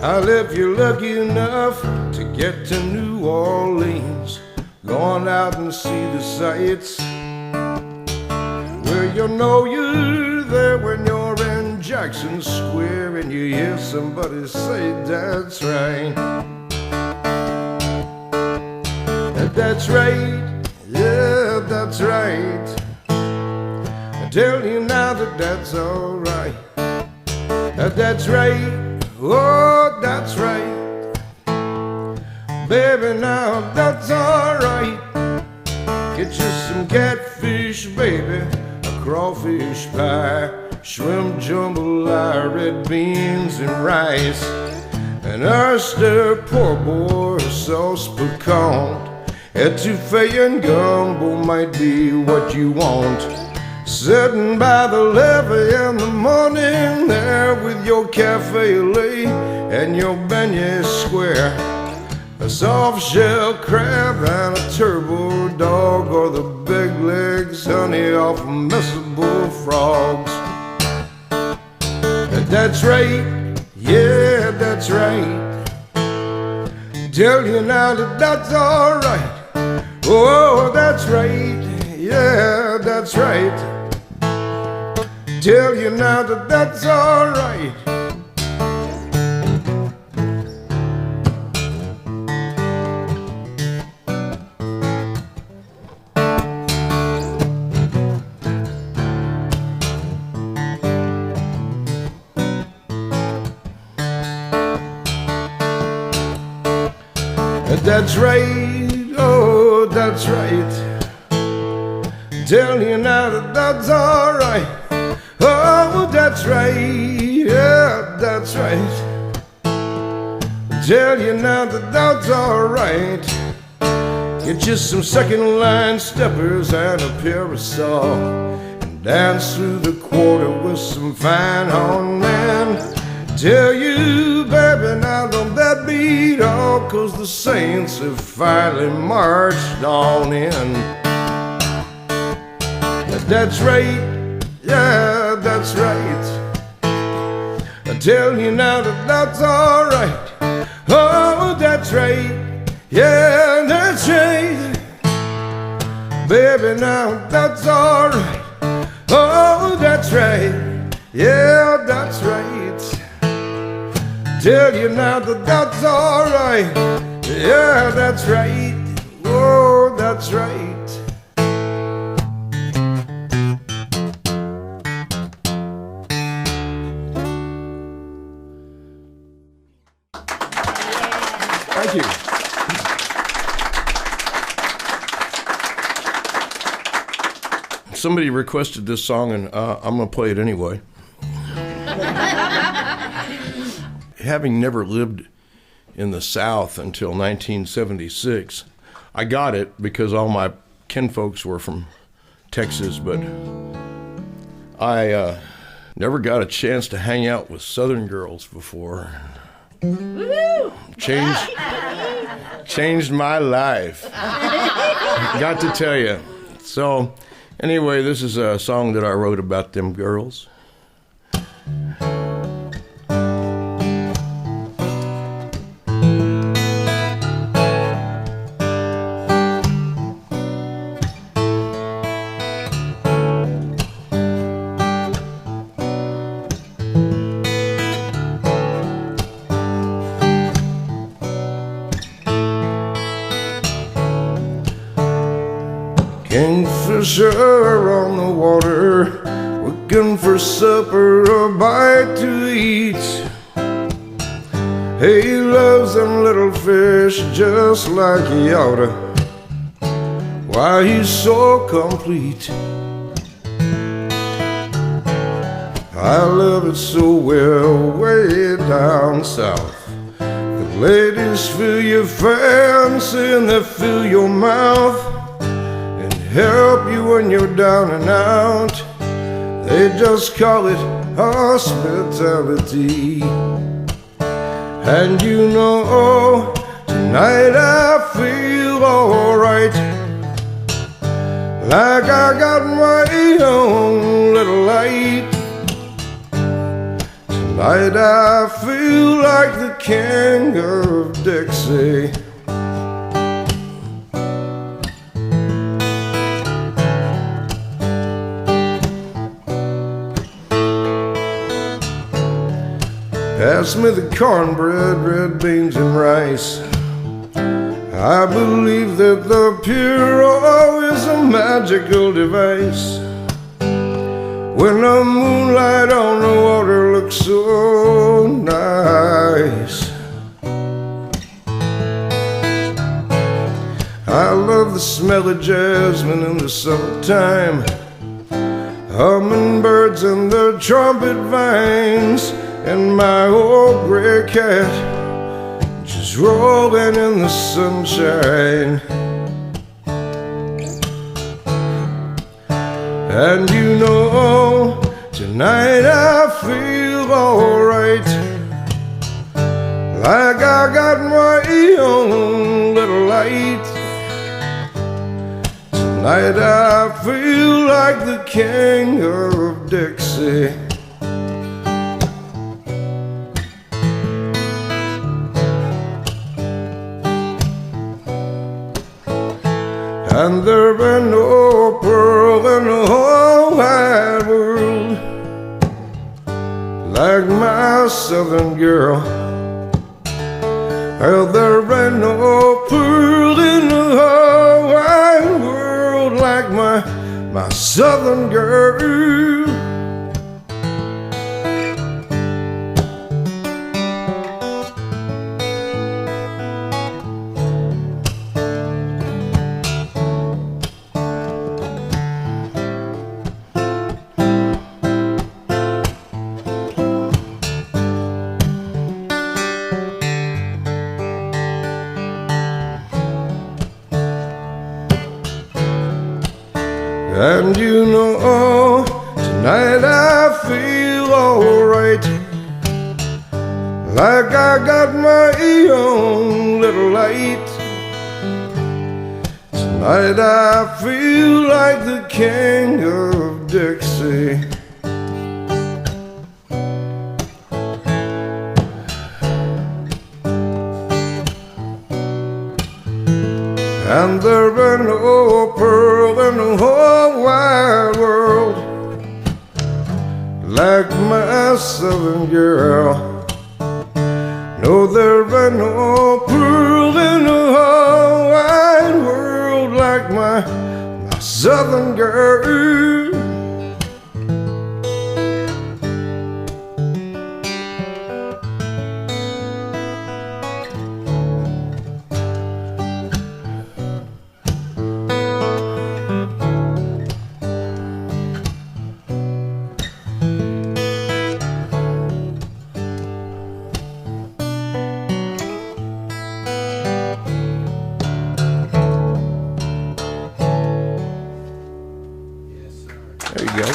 Well, if you're lucky enough to get to New Orleans, go on out and see the sights. Well, you'll know you're there when you're in Jackson Square and you hear somebody say, that's right. That's right, yeah, that's right. I tell you now that that's all right. That's right, oh, that's right. Baby, now that's all right. Get you some catfish, baby, a crawfish pie, shrimp jambalaya, red beans and rice, an oyster poor boy, sauce pecan, etouffee and gumbo might be what you want. Sitting by the levee in the morning there with your cafe au lait and your beignet square, a soft shell crab and a turbo dog, or the big legs honey off messable frogs. That's right, yeah, that's right. Tell you now that that's all right. Oh, that's right, yeah, that's right. Tell you now that that's all right. That's right, oh, that's right. Tell you now that that's all right. Oh, that's right, yeah, that's right. Tell you now that that's all right. Get you some second line steppers and a parasol, and dance through the quarter with some fine horn men. Tell you, baby, now don't that beat all, 'cause the saints have finally marched on in. That's right, yeah, that's right. I tell you now that that's all right. Oh, that's right, yeah, that's right. Baby, now that's all right. Oh, that's right, yeah, that's right. Tell you now that that's all right. Yeah, that's right. Oh, that's right. Thank you. Somebody requested this song, and I'm going to play it anyway. Having never lived in the South until 1976, I got it because all my kinfolks were from Texas, but I never got a chance to hang out with Southern girls before. Changed my life. Got to tell you. So, anyway, this is a song that I wrote about them girls. Kingfisher on the water, looking for supper or bite to eat. He loves them little fish just like he oughta. Why, he's so complete. I love it so well way down south. The ladies fill your fancy and they fill your mouth, help you when you're down and out. They just call it hospitality. And you know, tonight I feel alright, like I got my own little light. Tonight I feel like the king of Dixie. Pass me the cornbread, red beans and rice. I believe that the Puro is a magical device. When the moonlight on the water looks so nice. I love the smell of jasmine in the summertime, hummingbirds and the trumpet vines, and my old gray cat just rolling in the sunshine. And you know, tonight I feel alright, like I got my own little light. Tonight I feel like the king of Dixie. And there ain't no pearl in the whole wide world like my southern girl. Well, there ain't no pearl in the whole wide world like my southern girl. And you know, tonight I feel alright, like I got my own little light. Tonight I feel like the king of Dixie. And there ain't no pearl in the whole wide world like my southern girl. No, there ain't no pearl in the whole wide world like my southern girl. There you go.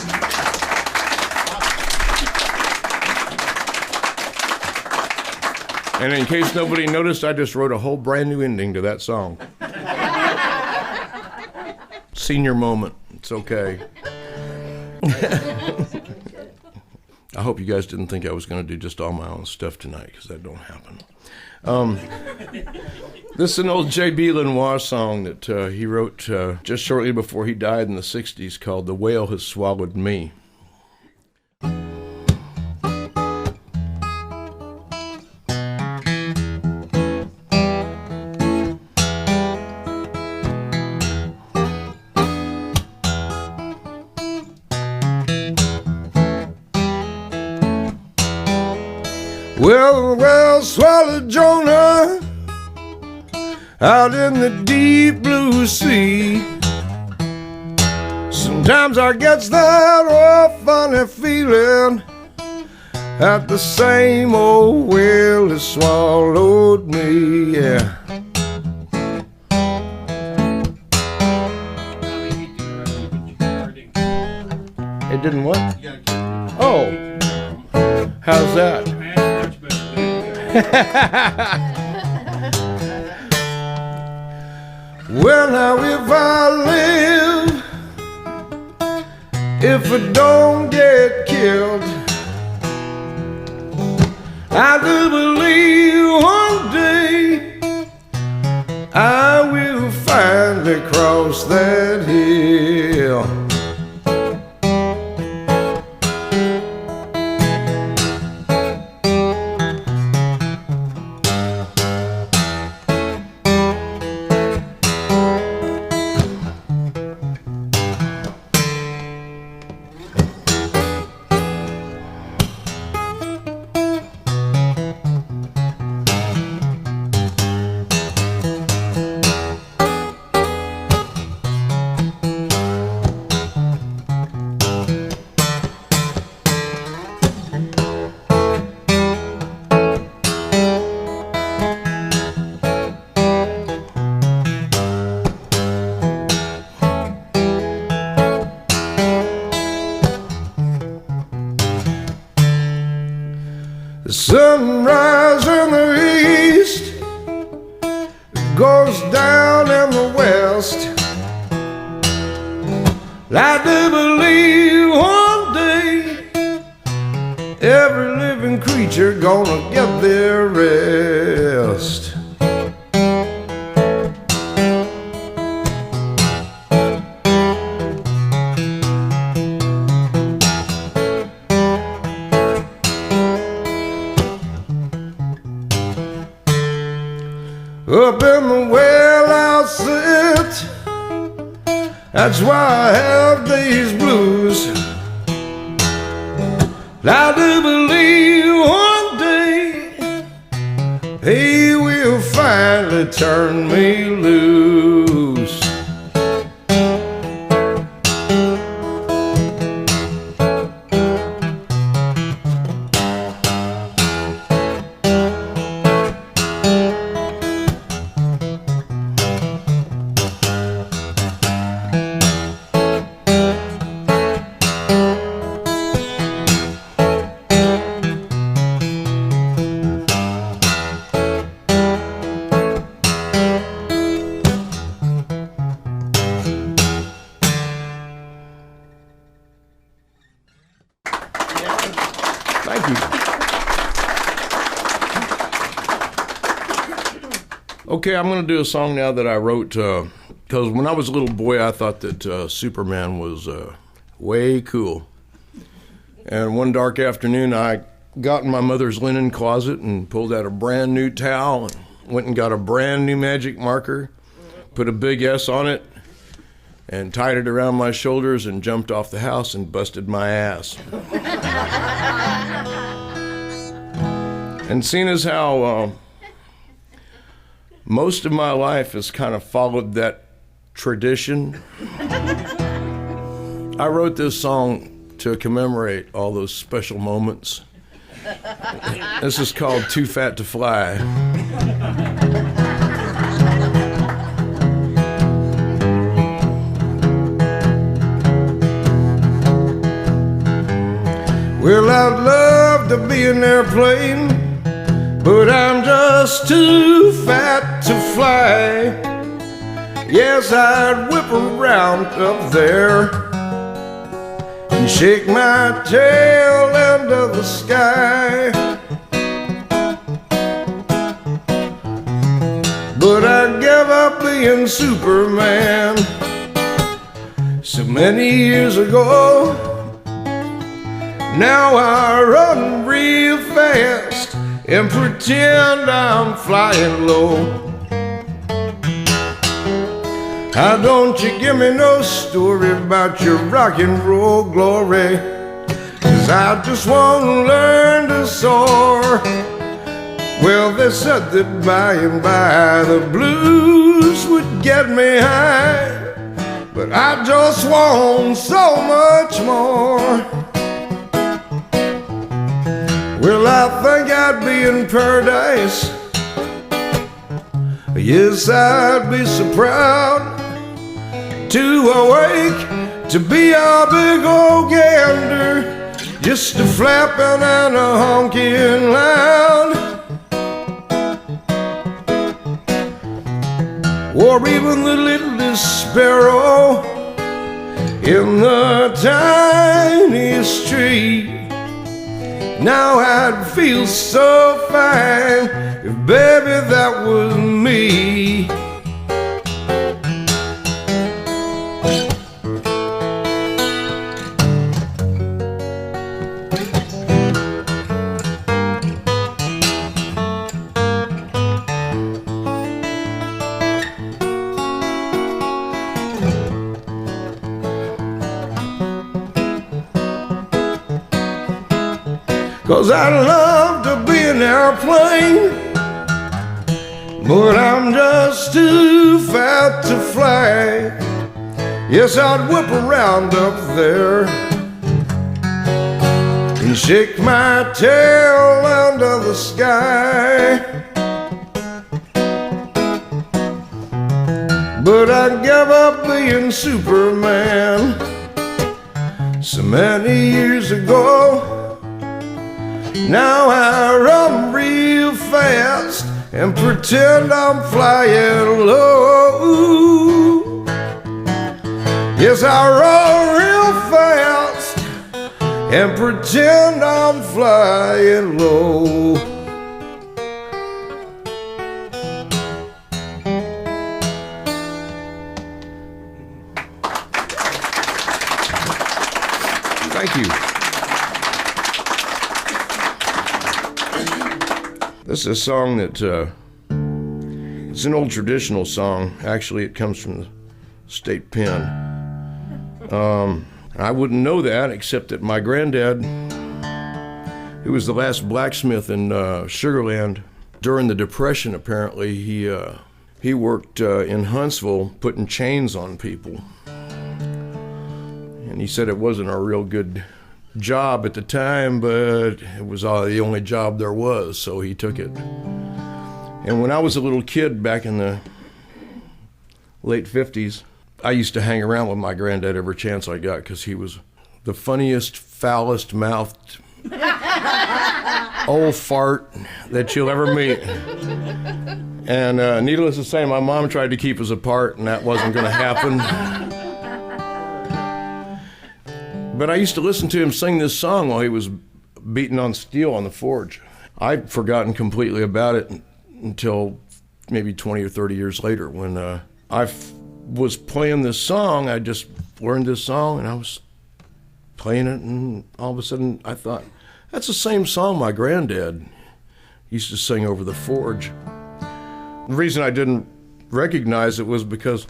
And in case nobody noticed, I just wrote a whole brand new ending to that song. Senior moment. It's okay. I hope you guys didn't think I was going to do just all my own stuff tonight, because that don't happen. This is an old J.B. Lenoir song that he wrote just shortly before he died in the 60s, called The Whale Has Swallowed Me. Well, the whale swallowed Jonah out in the deep blue sea. Sometimes I gets that old funny feeling that the same old whale has swallowed me, yeah. It didn't what? Oh, how's that? Well, now if I live, if I don't get killed, I do believe one day I will finally cross that hill. The sunrise in the east goes down in the west. I do believe one day every living creature gonna get their rest. Up in the well I'll sit, that's why I have these blues. I do believe one day he will finally turn me loose. Thank you. Okay, I'm going to do a song now that I wrote because when I was a little boy, I thought that Superman was way cool. And one dark afternoon, I got in my mother's linen closet and pulled out a brand new towel and went and got a brand new magic marker, put a big S on it, and tied it around my shoulders and jumped off the house and busted my ass. And seeing as how most of my life has kind of followed that tradition, I wrote this song to commemorate all those special moments. This is called Too Fat to Fly. Well, I'd love to be an airplane, but I'm just too fat to fly. Yes, I'd whip around up there and shake my tail into the sky. But I gave up being Superman so many years ago. Now I run real fast and pretend I'm flying low. Don't you give me no story about your rock and roll glory, 'cause I just want to learn to soar. Well, they said that by and by the blues would get me high, but I just want so much more. Well, I think I'd be in paradise. Yes, I'd be so proud to awake to be a big old gander, just a flapping and a honking loud, or even the littlest sparrow in the tiniest tree. Now I'd feel so fine if, baby, that was me. 'Cause I'd love to be an airplane, but I'm just too fat to fly. Yes, I'd whip around up there and shake my tail under the sky. But I gave up being Superman so many years ago. Now I run real fast and pretend I'm flying low. Yes, I run real fast and pretend I'm flying low. Thank you. This is a song that, it's an old traditional song. Actually, it comes from the state pen. I wouldn't know that except that my granddad, who was the last blacksmith in Sugarland, during the Depression, apparently, he worked in Huntsville putting chains on people. And he said it wasn't a real good job at the time, but it was the only job there was, so he took it. And when I was a little kid back in the late 50s, I used to hang around with my granddad every chance I got because he was the funniest, foulest mouthed old fart that you'll ever meet. And needless to say, my mom tried to keep us apart, and that wasn't going to happen. But I used to listen to him sing this song while he was beating on steel on the forge. I'd forgotten completely about it until maybe 20 or 30 years later when I was playing this song. I just learned this song and I was playing it, and all of a sudden I thought, that's the same song my granddad used to sing over the forge. The reason I didn't recognize it was because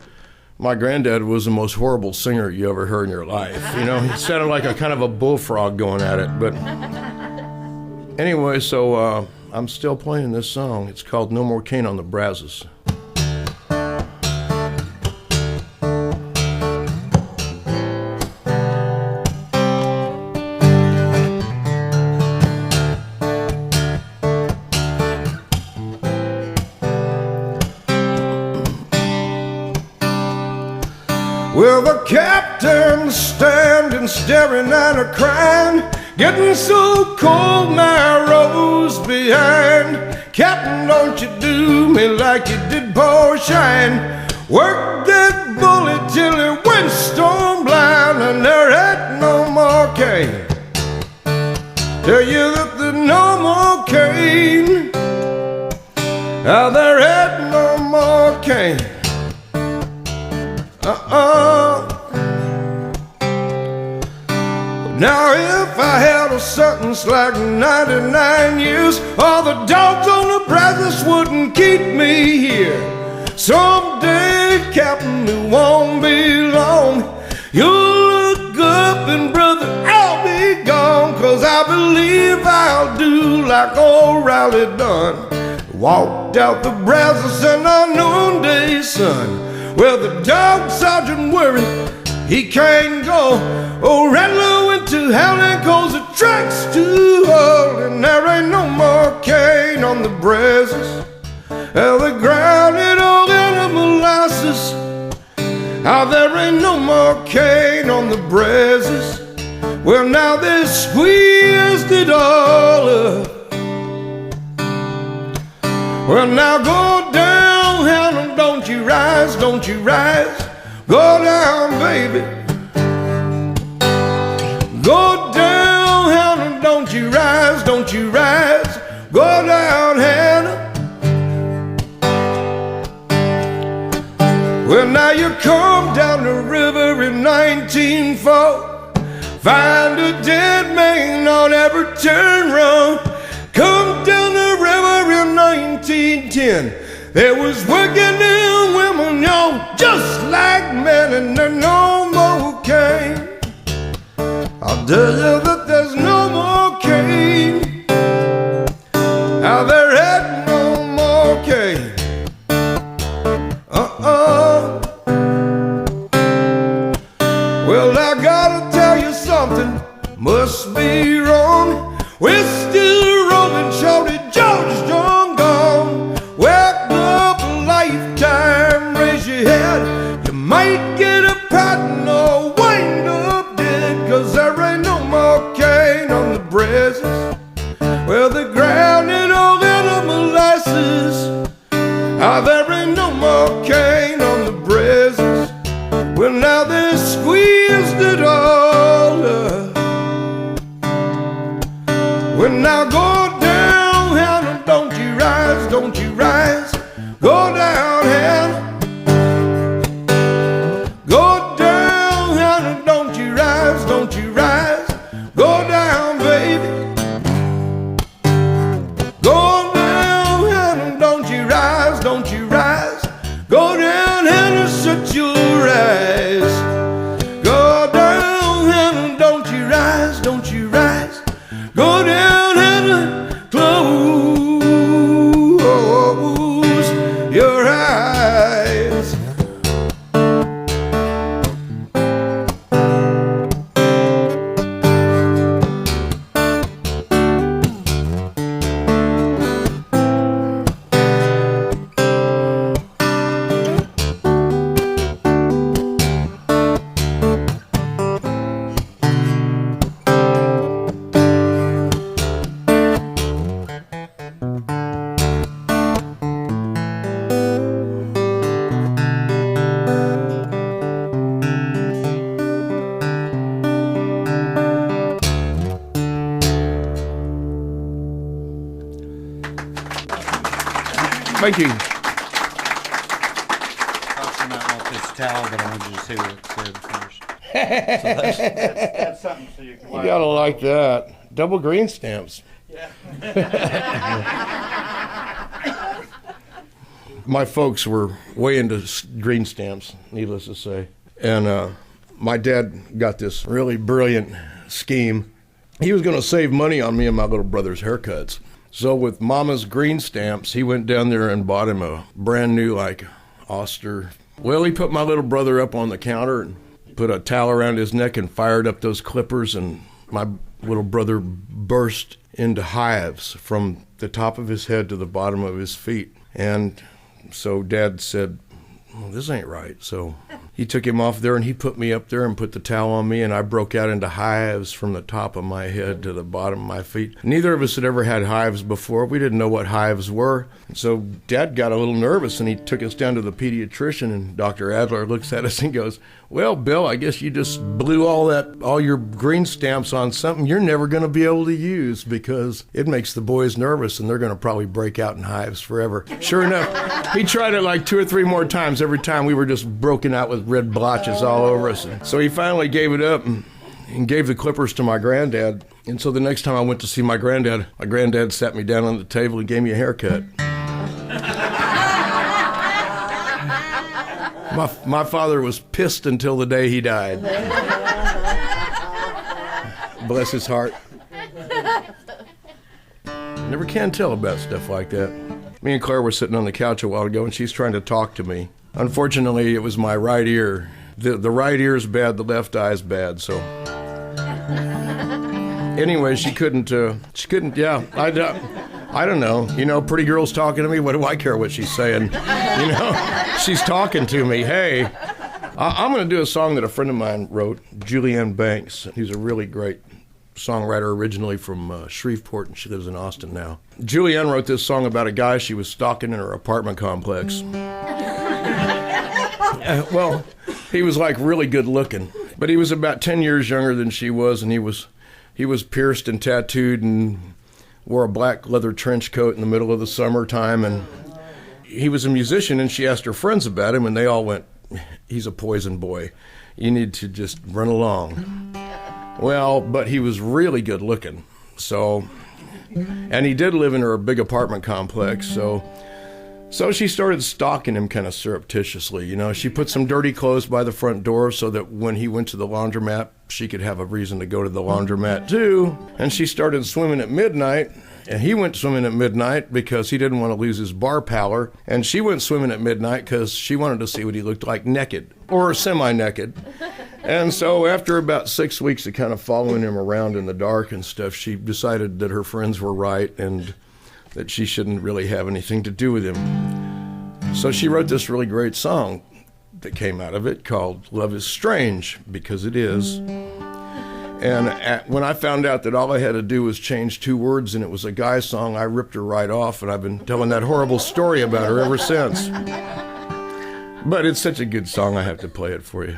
my granddad was the most horrible singer you ever heard in your life. You know, he sounded like a kind of a bullfrog going at it. But anyway, so I'm still playing this song. It's called No More Cane on the Brazos. Well, the captain standing staring at her crying, getting so cold my rose behind. Captain, don't you do me like you did poor Shine. Work that bullet till it went stone blind, and there ain't no more cane. Tell you that there's no more cane. There ain't no more cane. Now if I had a sentence like 99 years, all the dogs on the Brazos wouldn't keep me here. Someday, Captain, it won't be long. You'll look up and brother, I'll be gone. 'Cause I believe I'll do like old Riley done. Walked out the Brazos in the noonday sun. Well, the dog sergeant worried he can't go. Oh, Rattler went to howling 'cause the track's too old, and there ain't no more cane on the Brazos. The ground it all in the molasses. There ain't no more cane on the Brazos. Well, now they squeezed it all up. Well, now go down, Hannah, don't you rise, don't you rise. Go down, baby. Go down, Hannah, don't don't you rise, don't you rise, go down, Hannah. Well, now you come down the river in 1904, find a dead man on every turn round. Come down the river in 1910, there was working in women, y'all, just like men, and there no more cane. I'll tell you that there's no more cane. Now there ain't no more cane. Well, I gotta tell you something must be wrong. We're still rolling, shorty, George John gone. Wake up a lifetime, raise your head. You might get a pattern or wind up dead, 'cause there ain't no more cane on the breezes. Well, the ground ain't all little molasses. There ain't no more cane on the breezes. Well, now they squeezed it all up. Well, now go down, Hannah, don't you rise, don't you rise, go down, Hannah. Go down, Hannah, don't you rise, don't you rise, go down, baby. Go down, Hannah, don't you rise, don't you rise, go down, Hannah, shut your eyes. Go down, Hannah, don't you rise, don't you rise, go down, Hannah, close your eyes. Thank you. I also might want this towel, but I want you to see what it said first. So that's something so you can You gotta like that. Double green stamps. My folks were way into green stamps, needless to say. And my dad got this really brilliant scheme. He was going to save money on me and my little brother's haircuts. So with Mama's green stamps, he went down there and bought him a brand new, like, Oster. Well, he put my little brother up on the counter and put a towel around his neck and fired up those clippers, and my little brother burst into hives from the top of his head to the bottom of his feet. And so Dad said, well, this ain't right. So he took him off there and he put me up there and put the towel on me, and I broke out into hives from the top of my head to the bottom of my feet. Neither of us had ever had hives before. We didn't know what hives were. So Dad got a little nervous and he took us down to the pediatrician, and Dr. Adler looks at us and goes, well, Bill, I guess you just blew all your green stamps on something you're never going to be able to use, because it makes the boys nervous and they're going to probably break out in hives forever. Sure enough, he tried it like 2 or 3 more times. Every time we were just broken out with red blotches all over us. So he finally gave it up and gave the clippers to my granddad. And so the next time I went to see my granddad sat me down on the table and gave me a haircut. My father was pissed until the day he died. Bless his heart. Never can tell about stuff like that. Me and Claire were sitting on the couch a while ago, and she's trying to talk to me. Unfortunately, it was my right ear. The right ear's bad, the left eye's bad, so... Anyway, she couldn't, yeah, I don't know. You know, pretty girl's talking to me, what do I care what she's saying? You know, she's talking to me. Hey, I'm going to do a song that a friend of mine wrote, Julianne Banks. He's a really great songwriter, originally from Shreveport, and she lives in Austin now. Julianne wrote this song about a guy she was stalking in her apartment complex. Well, he was like really good looking, but he was about 10 years younger than she was, and he was he was pierced and tattooed and wore a black leather trench coat in the middle of the summertime. And he was a musician, and she asked her friends about him, and they all went, he's a poison boy. You need to just run along. Well, but he was really good looking. So, and he did live in her big apartment complex. So she started stalking him kind of surreptitiously. You know, she put some dirty clothes by the front door so that when he went to the laundromat, she could have a reason to go to the laundromat too. And she started swimming at midnight. And he went swimming at midnight because he didn't want to lose his bar pallor. And she went swimming at midnight because she wanted to see what he looked like naked or semi-naked. And so after about 6 weeks of kind of following him around in the dark and stuff, she decided that her friends were right and that she shouldn't really have anything to do with him. So she wrote this really great song that came out of it called Love is Strange, because it is. And when I found out that all I had to do was change 2 words and it was a guy's song, I ripped her right off, and I've been telling that horrible story about her ever since. But it's such a good song, I have to play it for you.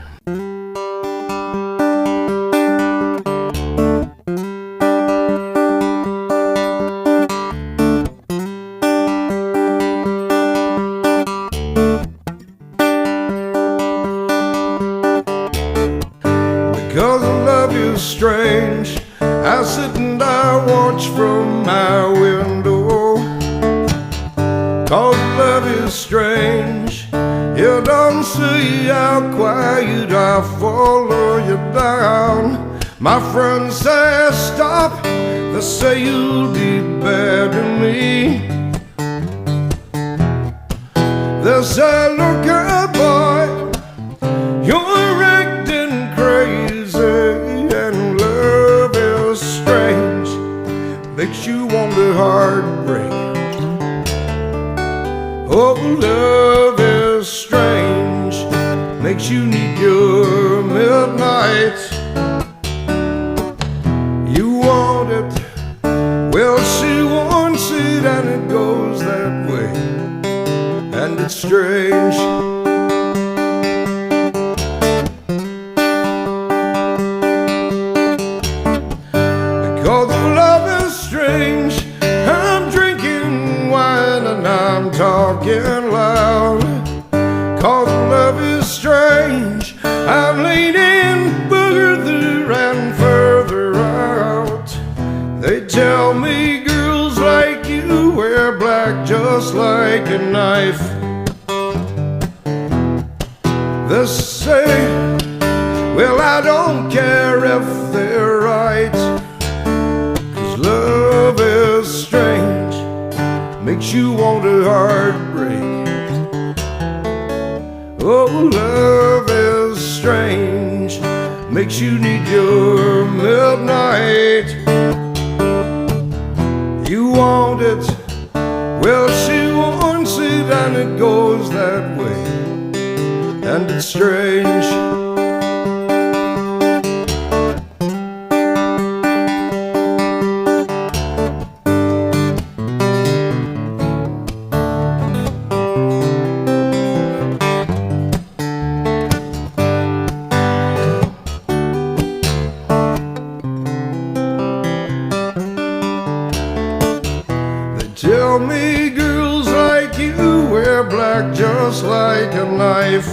Because love is strange, I sit and I watch from my window. Cause love is strange, you don't see how quiet I follow you down. My friends say stop, they say you'll be bad to me. They say look out boy, you're acting crazy, and love is strange, makes you want to heartbreak. Oh, love is strange, makes you need your midnight. You want it, well she wants it, and it goes that way, and it's strange. Because love is strange, I'm drinking wine and I'm talking loud. Cause love is strange, I'm leaning further and further out. They tell me girls like you wear black just like a knife. They say, well I don't care if they're right. Cause love is strange, makes you want to heartbreak. Oh, love is strange, makes you need your midnight. You want it, well she wants it, and it goes that way, and it's strange. Tell me girls like you wear black just like a knife.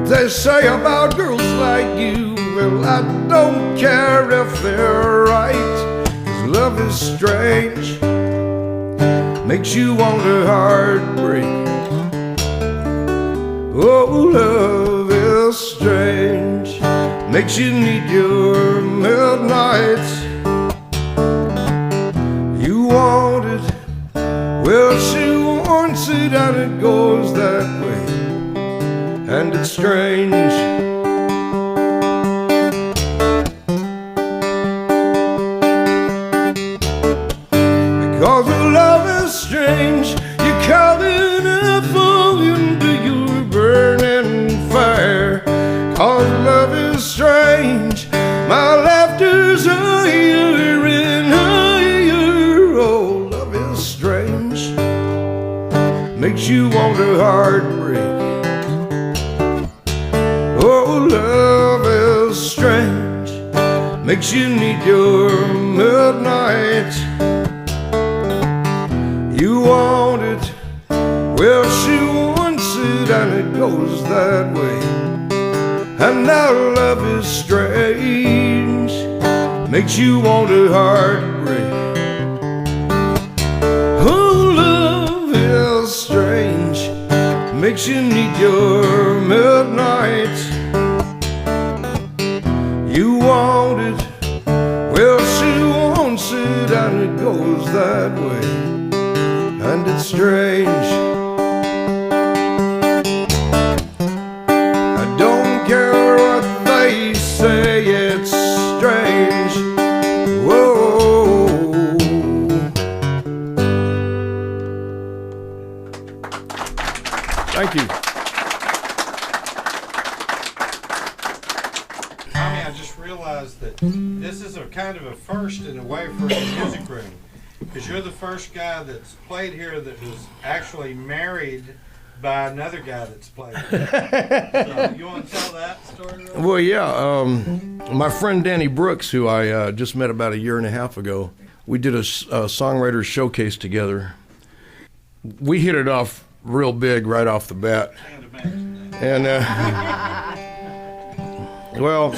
They say about girls like you, well I don't care if they're right. Cause love is strange, makes you want to heartbreak. Oh, love is strange, makes you need your midnight. You want it, well she wants it, and it goes that way, and it's strange. Because love is strange, you're coming up into your burning fire. Cause love is strange, my laughter's higher and higher. Oh, love is strange, makes you want to heartbreak. Oh, love is strange, makes you need your midnight. You want it, well she wants it, and it goes that way. And now love is strange, makes you want a heartbreak. Oh, love is strange, makes you need your midnight. You want it, well she wants it, and it goes that way. And it's strange, I don't care what they say, it's strange. Whoa. Thank you. Tommy, I just realized that this is a kind of a first in a way for the music room. Because you're the first guy that's played here that was actually married by another guy that's played here. So you want to tell that story? Really? Well, yeah. My friend Danny Brooks, who I just met about a year and a half ago, we did a songwriters showcase together. We hit it off real big right off the bat. Can't imagine that. And, well,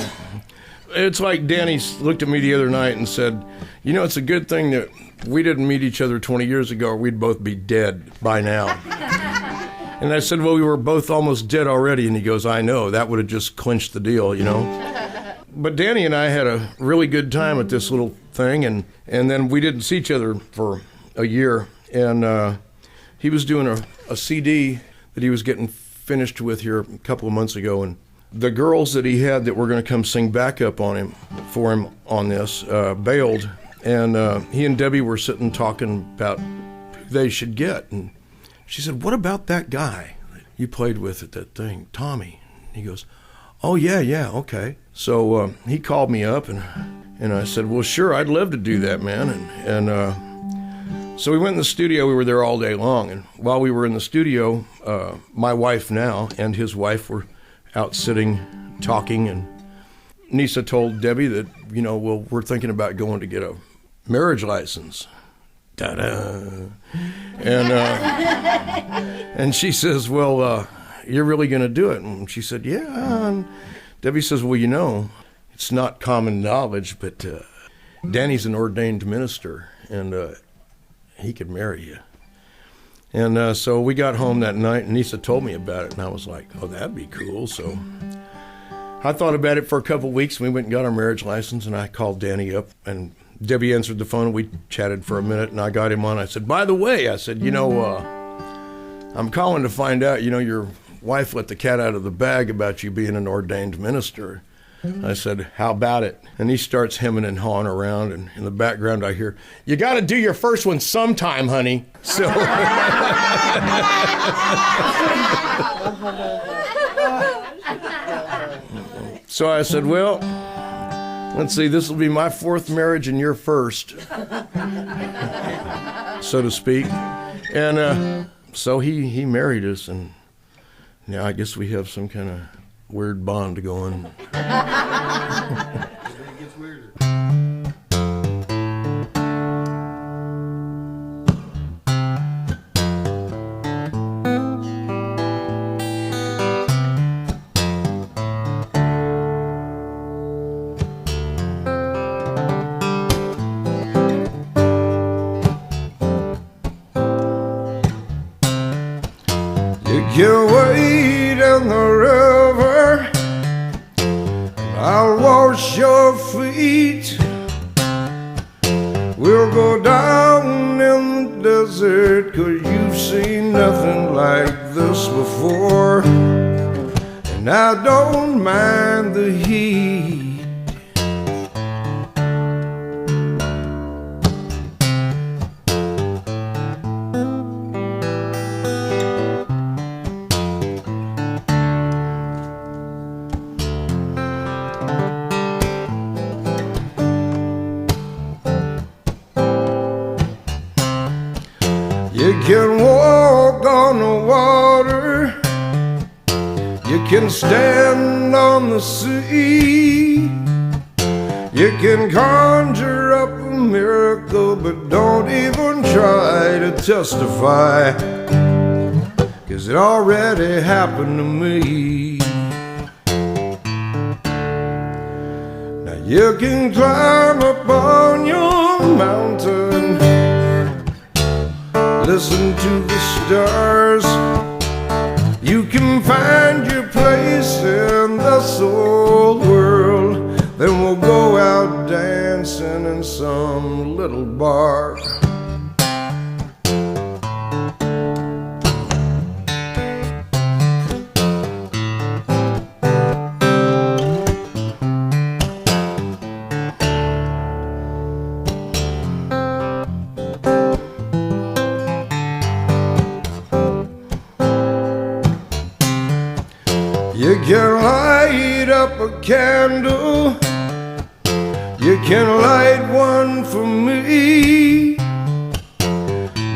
it's like Danny looked at me the other night and said, you know, it's a good thing that we didn't meet each other 20 years ago, or we'd both be dead by now. And I said, well, we were both almost dead already. And he goes, I know, that would have just clinched the deal, you know. But Danny and I had a really good time at this little thing, and then we didn't see each other for a year. And he was doing a CD that he was getting finished with here a couple of months ago, and the girls that he had that were going to come sing backup on him for him on this bailed. And he and Debbie were sitting talking about who they should get. And she said, what about that guy that you played with at that thing, Tommy? And he goes, oh, yeah, okay. So he called me up, and I said, well, sure, I'd love to do that, man. And so we went in the studio. We were there all day long. And while we were in the studio, my wife now and his wife were out sitting, talking. And Nisa told Debbie that, you know, well, we're thinking about going to get a marriage license. Ta-da. And she says, well, you're really going to do it? And she said, yeah. And Debbie says, well, you know, it's not common knowledge, but Danny's an ordained minister, and he could marry you. And so we got home that night, and Nisa told me about it, and I was like, oh, that'd be cool. So I thought about it for a couple of weeks, and we went and got our marriage license, and I called Danny up, and Debbie answered the phone. We chatted for a minute, and I got him on. I said, by the way, I said, you know, I'm calling to find out, you know, your wife let the cat out of the bag about you being an ordained minister. I said, how about it? And he starts hemming and hawing around, and in the background I hear, you got to do your first one sometime, honey. So, so I said, well, let's see, this will be my fourth marriage and your first, so to speak. And so he married us, and now I guess we have some kind of weird bond going. It gets weirder. You wade in the river, I'll wash your feet. We'll go down in the desert, 'cause you've seen nothing like this before. And I don't mind the heat. You can walk on the water, you can stand on the sea, you You can conjure up a miracle, but don't even try to testify, 'cause it already happened to me. Now you can climb up on your mountain, listen to the stars. You can find your place in this old world. Then we'll go out dancing in some little bar. You can light up a candle, you can light one for me.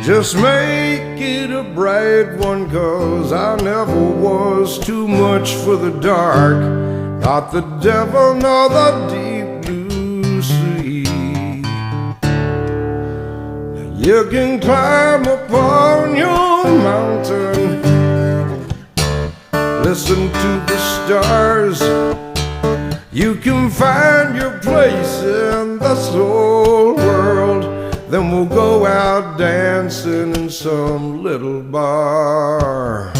Just make it a bright one, 'cause I never was too much for the dark. Not the devil nor the deep blue sea. You can climb upon your mountain, listen to the stars. You can find your place in this whole world. Then we'll go out dancing in some little bar.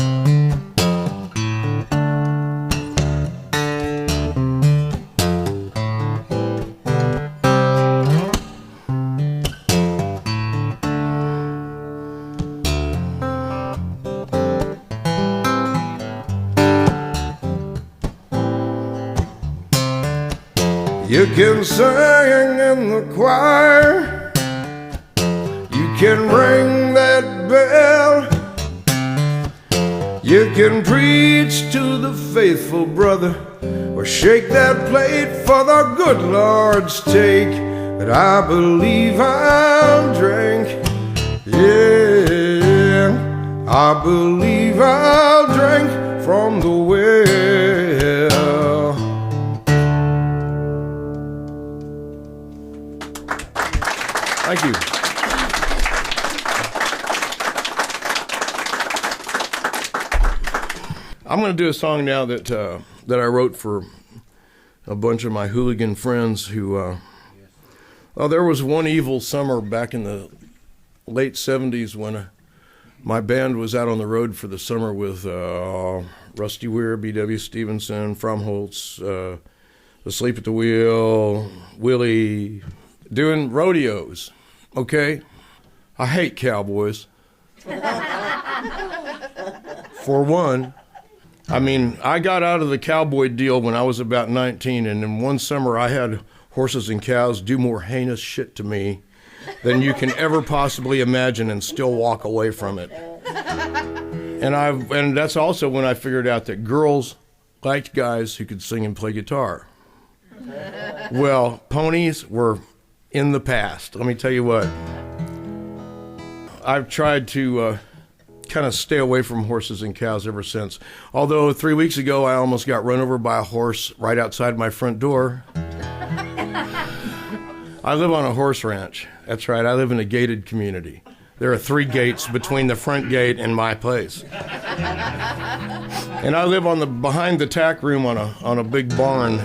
You can sing in the choir, you can ring that bell, you can preach to the faithful brother, or shake that plate for the good Lord's take. But I believe I'll drink, yeah, I believe I'll drink from the well. Thank you. I'm going to do a song now that I wrote for a bunch of my hooligan friends who, well, there was one evil summer back in the late 70s when my band was out on the road for the summer with Rusty Weir, B.W. Stevenson, Fromholtz, Asleep at the Wheel, Willie, doing rodeos. Okay, I hate cowboys. For one, I mean, I got out of the cowboy deal when I was about 19, and in one summer I had horses and cows do more heinous shit to me than you can ever possibly imagine and still walk away from it. And that's also when I figured out that girls liked guys who could sing and play guitar. Well, ponies were in the past. Let me tell you what. I've tried to kind of stay away from horses and cows ever since. Although 3 weeks ago I almost got run over by a horse right outside my front door. I live on a horse ranch. That's right, I live in a gated community. There are 3 gates between the front gate and my place. And I live behind the tack room on a big barn.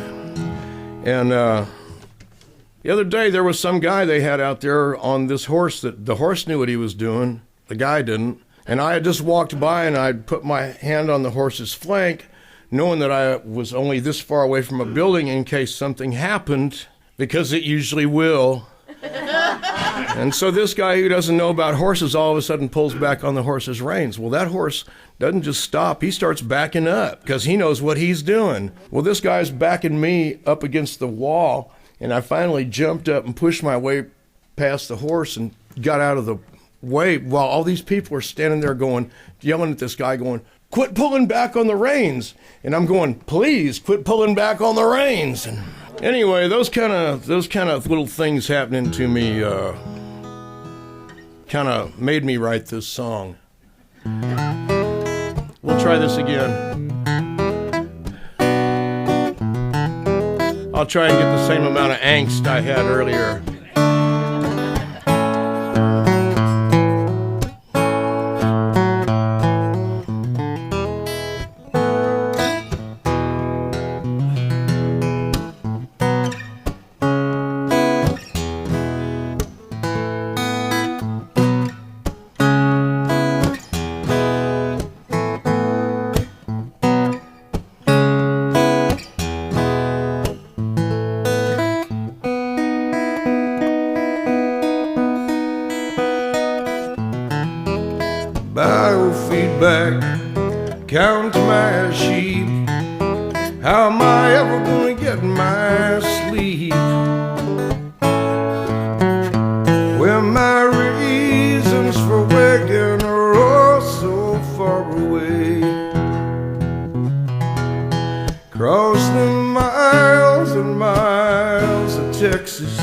And the other day, there was some guy they had out there on this horse that the horse knew what he was doing. The guy didn't. And I had just walked by and I'd put my hand on the horse's flank, knowing that I was only this far away from a building in case something happened, because it usually will. And so this guy who doesn't know about horses all of a sudden pulls back on the horse's reins. Well, that horse doesn't just stop. He starts backing up because he knows what he's doing. Well, this guy's backing me up against the wall. And I finally jumped up and pushed my way past the horse and got out of the way while all these people are standing there yelling at this guy going, "Quit pulling back on the reins." And I'm going, "Please quit pulling back on the reins." And anyway, those kind of little things happening to me kind of made me write this song. We'll try this again. I'll I'll try and get the same amount of angst I had earlier. Biofeedback, count my sheep. How am I ever gonna get my sleep? When my reasons for waking are all so far away. Cross the miles and miles of Texas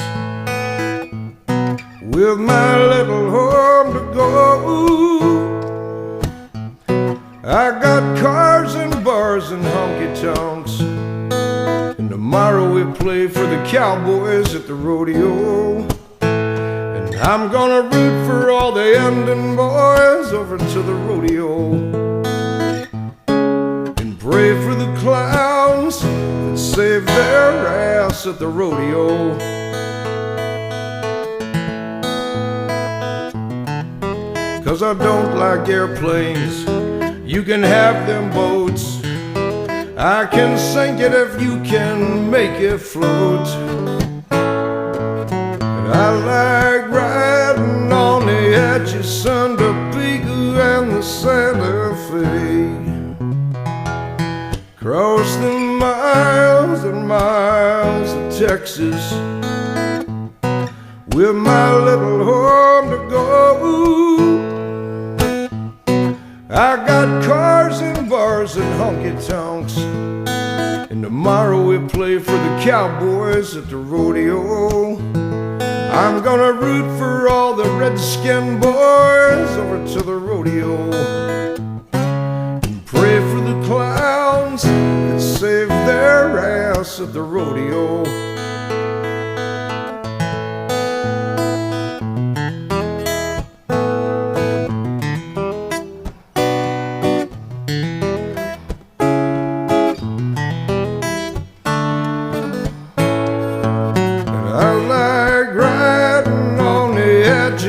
with my little home to go. I got cars and bars and honky-tonks, and tomorrow we play for the Cowboys at the rodeo. And I'm gonna root for all the Endon boys over to the rodeo, and pray for the clowns that save their ass at the rodeo. Cause I don't like airplanes. You can have them boats. I can sink it if you can make it float. And I like riding on the edges, son, the Beagle and the Santa Fe. Cross the miles and miles of Texas with my little home to go. I got cars and bars and honky-tonks, and tomorrow we play for the Cowboys at the rodeo. I'm gonna root for all the redskin boys over to the rodeo, and pray for the clowns that save their ass at the rodeo.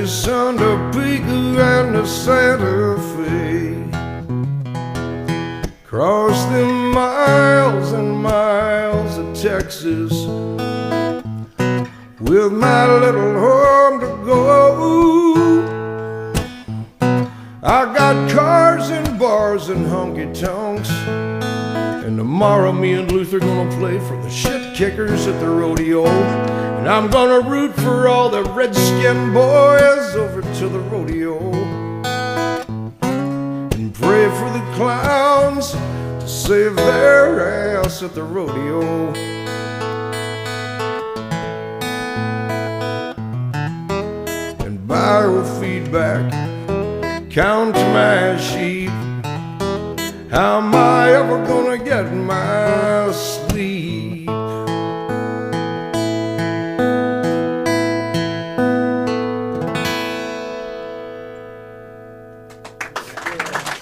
Son, the Beagle and the Santa Fe. Cross the miles and miles of Texas with my little home to go. I got cars and bars and honky-tonks, and tomorrow me and Luther gonna play for the shit kickers at the rodeo. And I'm gonna root for all the redskin boys over to the rodeo, and pray for the clowns to save their ass at the rodeo. And biofeedback, count my sheep. How am I ever gonna get my sleep?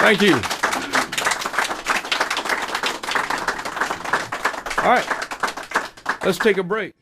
Thank you. All right, let's take a break.